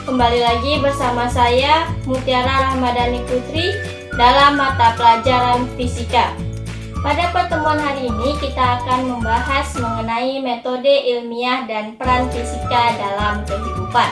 Kembali lagi bersama saya Mutiara Rahmadani Putri dalam mata pelajaran fisika. Pada pertemuan hari ini kita akan membahas mengenai metode ilmiah dan peran fisika dalam kehidupan.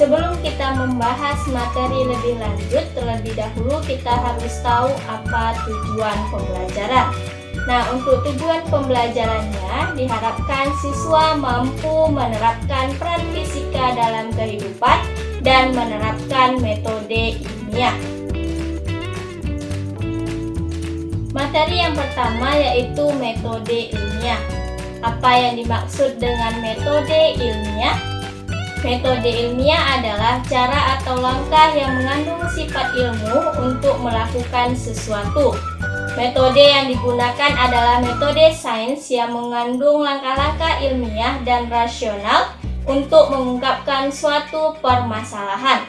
Sebelum kita membahas materi lebih lanjut, terlebih dahulu kita harus tahu apa tujuan pembelajaran. Nah, untuk tujuan pembelajarannya diharapkan siswa mampu menerapkan peran fisika dalam kehidupan dan menerapkan metode ilmiah. Materi yang pertama yaitu metode ilmiah. Apa yang dimaksud dengan metode ilmiah? Metode ilmiah adalah cara atau langkah yang mengandung sifat ilmu untuk melakukan sesuatu. Metode yang digunakan adalah metode sains yang mengandung langkah-langkah ilmiah dan rasional untuk mengungkapkan suatu permasalahan.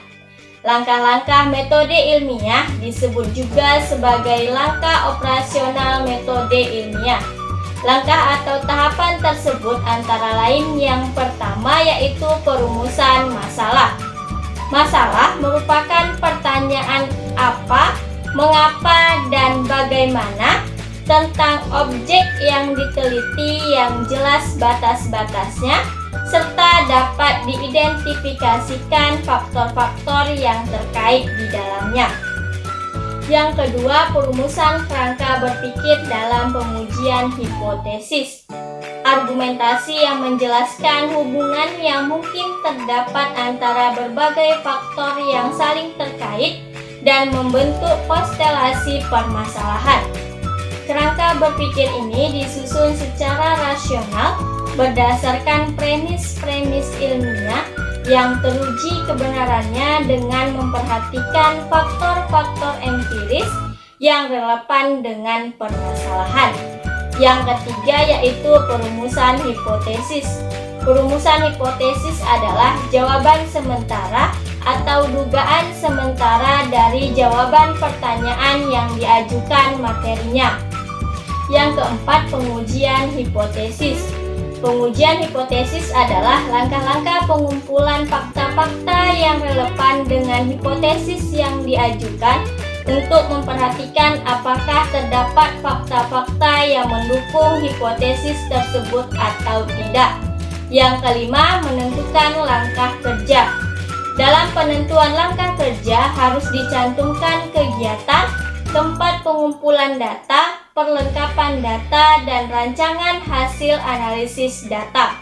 Langkah-langkah metode ilmiah disebut juga sebagai langkah operasional metode ilmiah. Langkah atau tahapan tersebut antara lain yang pertama yaitu perumusan masalah. Masalah merupakan pertanyaan apa, mengapa, dan bagaimana tentang objek yang diteliti yang jelas batas-batasnya, serta dapat diidentifikasikan faktor-faktor yang terkait di dalamnya. Yang kedua, perumusan kerangka berpikir dalam pengujian hipotesis. Argumentasi yang menjelaskan hubungan yang mungkin terdapat antara berbagai faktor yang saling terkait dan membentuk konstelasi permasalahan. Kerangka berpikir ini disusun secara rasional berdasarkan premis-premis ilmiah yang teruji kebenarannya dengan memperhatikan faktor-faktor empiris yang relevan dengan permasalahan. Yang ketiga yaitu perumusan hipotesis. Perumusan hipotesis adalah jawaban sementara atau dugaan sementara dari jawaban pertanyaan yang diajukan materinya. Yang keempat, pengujian hipotesis. Pengujian hipotesis adalah langkah-langkah pengumpulan fakta-fakta yang relevan dengan hipotesis yang diajukan untuk memperhatikan apakah terdapat fakta-fakta yang mendukung hipotesis tersebut atau tidak. Yang kelima, menentukan langkah kerja. Dalam penentuan langkah kerja harus dicantumkan kegiatan, tempat pengumpulan data, perlengkapan data, dan rancangan hasil analisis data.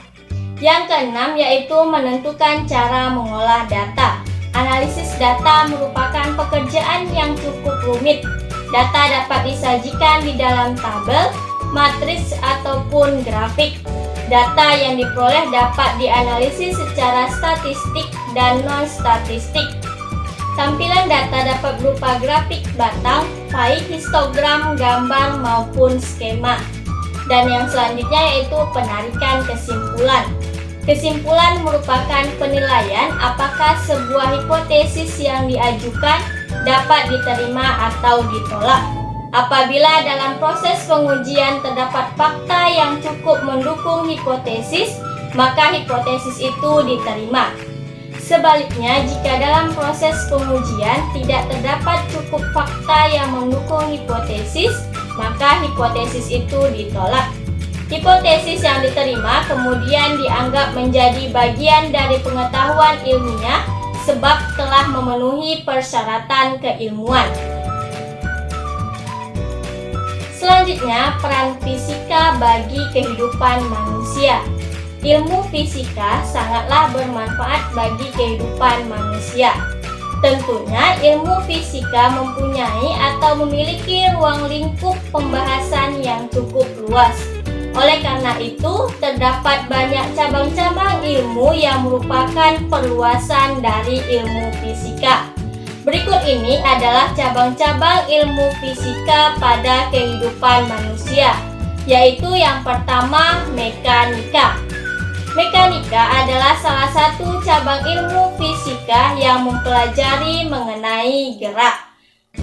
Yang keenam yaitu menentukan cara mengolah data. Analisis data merupakan pekerjaan yang cukup rumit. Data dapat disajikan di dalam tabel, matriks, ataupun grafik. Data yang diperoleh dapat dianalisis secara statistik dan non-statistik. Tampilan data dapat berupa grafik batang, pie, histogram, gambar, maupun skema. Dan yang selanjutnya yaitu penarikan kesimpulan. Kesimpulan merupakan penilaian apakah sebuah hipotesis yang diajukan dapat diterima atau ditolak. Apabila dalam proses pengujian terdapat fakta yang cukup mendukung hipotesis, maka hipotesis itu diterima. Sebaliknya, jika dalam proses pengujian tidak terdapat cukup fakta yang mendukung hipotesis, maka hipotesis itu ditolak. Hipotesis yang diterima kemudian dianggap menjadi bagian dari pengetahuan ilmiah sebab telah memenuhi persyaratan keilmuan. Selanjutnya, peran fisika bagi kehidupan manusia. Ilmu fisika sangatlah bermanfaat bagi kehidupan manusia. Tentunya ilmu fisika mempunyai atau memiliki ruang lingkup pembahasan yang cukup luas. Oleh karena itu, terdapat banyak cabang-cabang ilmu yang merupakan perluasan dari ilmu fisika. Berikut ini adalah cabang-cabang ilmu fisika pada kehidupan manusia, yaitu yang pertama, mekanika. Mekanika adalah salah satu cabang ilmu fisika yang mempelajari mengenai gerak.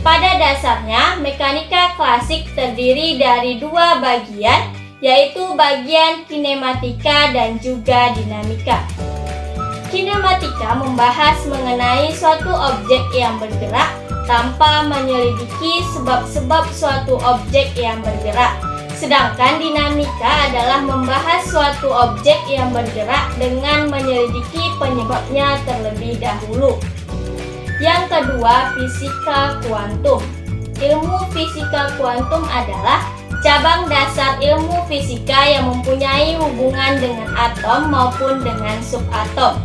Pada dasarnya, mekanika klasik terdiri dari dua bagian, yaitu bagian kinematika dan juga dinamika. Kinematika membahas mengenai suatu objek yang bergerak tanpa menyelidiki sebab-sebab suatu objek yang bergerak. Sedangkan dinamika adalah membahas suatu objek yang bergerak dengan menyelidiki penyebabnya terlebih dahulu. Yang kedua, fisika kuantum. Ilmu fisika kuantum adalah cabang dasar ilmu fisika yang mempunyai hubungan dengan atom maupun dengan subatom.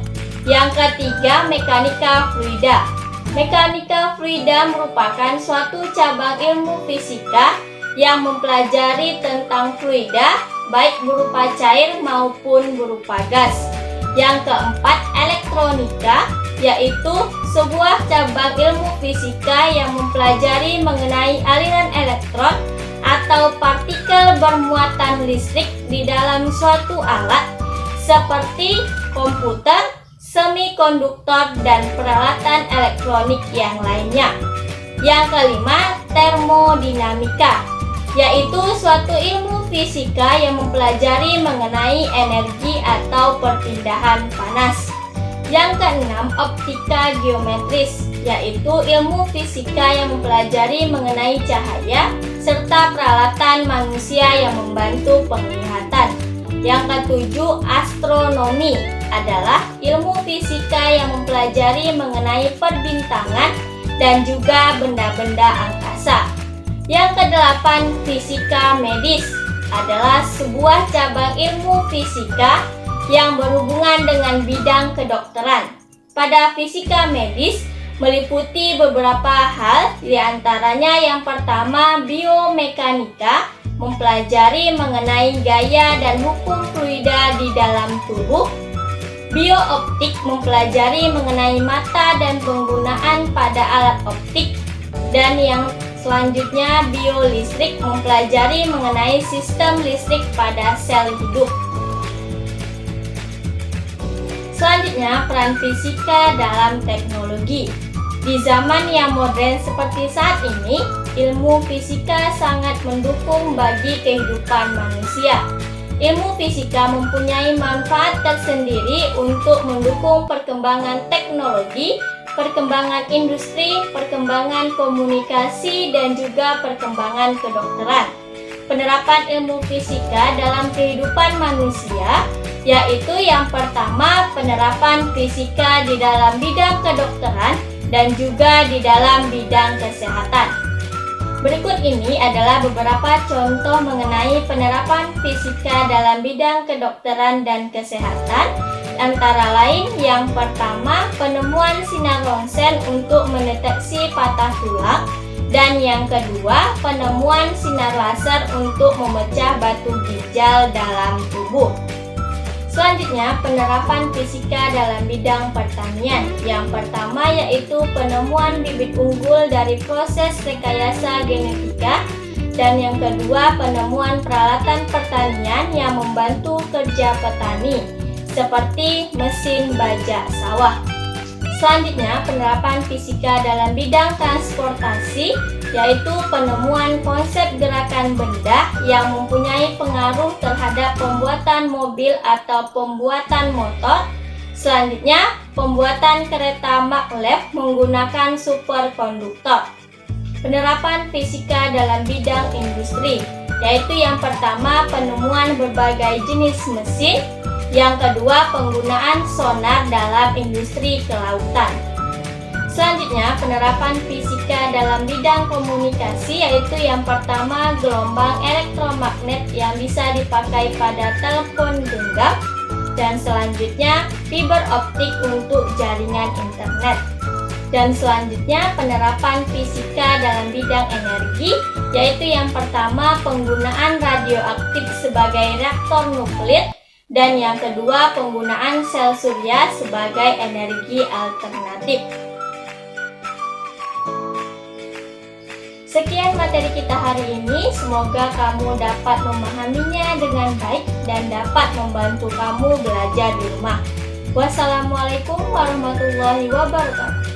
Yang ketiga, mekanika fluida. Mekanika fluida merupakan suatu cabang ilmu fisika yang mempelajari tentang fluida, baik berupa cair maupun berupa gas. Yang keempat, elektronika, yaitu sebuah cabang ilmu fisika yang mempelajari mengenai aliran elektron atau partikel bermuatan listrik di dalam suatu alat seperti komputer, semikonduktor, dan peralatan elektronik yang lainnya. Yang kelima, termodinamika, yaitu suatu ilmu fisika yang mempelajari mengenai energi atau perpindahan panas. Yang keenam, optika geometris, yaitu ilmu fisika yang mempelajari mengenai cahaya serta peralatan manusia yang membantu penglihatan. Yang ketujuh, astronomi adalah ilmu fisika yang mempelajari mengenai perbintangan dan juga benda-benda angkasa. Yang kedelapan, fisika medis adalah sebuah cabang ilmu fisika yang berhubungan dengan bidang kedokteran. Pada fisika medis meliputi beberapa hal, diantaranya yang pertama, biomekanika, mempelajari mengenai gaya dan hukum fluida di dalam tubuh. Biooptik mempelajari mengenai mata dan penggunaan pada alat optik. Dan yang selanjutnya, biolistrik mempelajari mengenai sistem listrik pada sel hidup. Selanjutnya, peran fisika dalam teknologi. Di zaman yang modern seperti saat ini, ilmu fisika sangat mendukung bagi kehidupan manusia. Ilmu fisika mempunyai manfaat tersendiri untuk mendukung perkembangan teknologi, perkembangan industri, perkembangan komunikasi, dan juga perkembangan kedokteran. Penerapan ilmu fisika dalam kehidupan manusia, yaitu yang pertama, penerapan fisika di dalam bidang kedokteran dan juga di dalam bidang kesehatan. Berikut ini adalah beberapa contoh mengenai penerapan fisika dalam bidang kedokteran dan kesehatan. Antara lain, yang pertama, penemuan sinar ronsen untuk mendeteksi patah tulang, dan yang kedua, penemuan sinar laser untuk memecah batu ginjal dalam tubuh. Selanjutnya, penerapan fisika dalam bidang pertanian. Yang pertama yaitu penemuan bibit unggul dari proses rekayasa genetika, dan yang kedua, penemuan peralatan pertanian yang membantu kerja petani seperti mesin bajak sawah. Selanjutnya, penerapan fisika dalam bidang transportasi, yaitu penemuan konsep gerakan benda yang mempunyai pengaruh terhadap pembuatan mobil atau pembuatan motor. Selanjutnya, pembuatan kereta maglev menggunakan superkonduktor. Penerapan fisika dalam bidang industri, yaitu yang pertama, penemuan berbagai jenis mesin. Yang kedua, penggunaan sonar dalam industri kelautan. Selanjutnya, penerapan fisika dalam bidang komunikasi, yaitu yang pertama, gelombang elektromagnet yang bisa dipakai pada telepon genggam, dan selanjutnya, fiber optik untuk jaringan internet. Dan selanjutnya, penerapan fisika dalam bidang energi, yaitu yang pertama, penggunaan radioaktif sebagai reaktor nuklir, dan yang kedua, penggunaan sel surya sebagai energi alternatif. Sekian materi kita hari ini, semoga kamu dapat memahaminya dengan baik dan dapat membantu kamu belajar di rumah. Wassalamualaikum warahmatullahi wabarakatuh.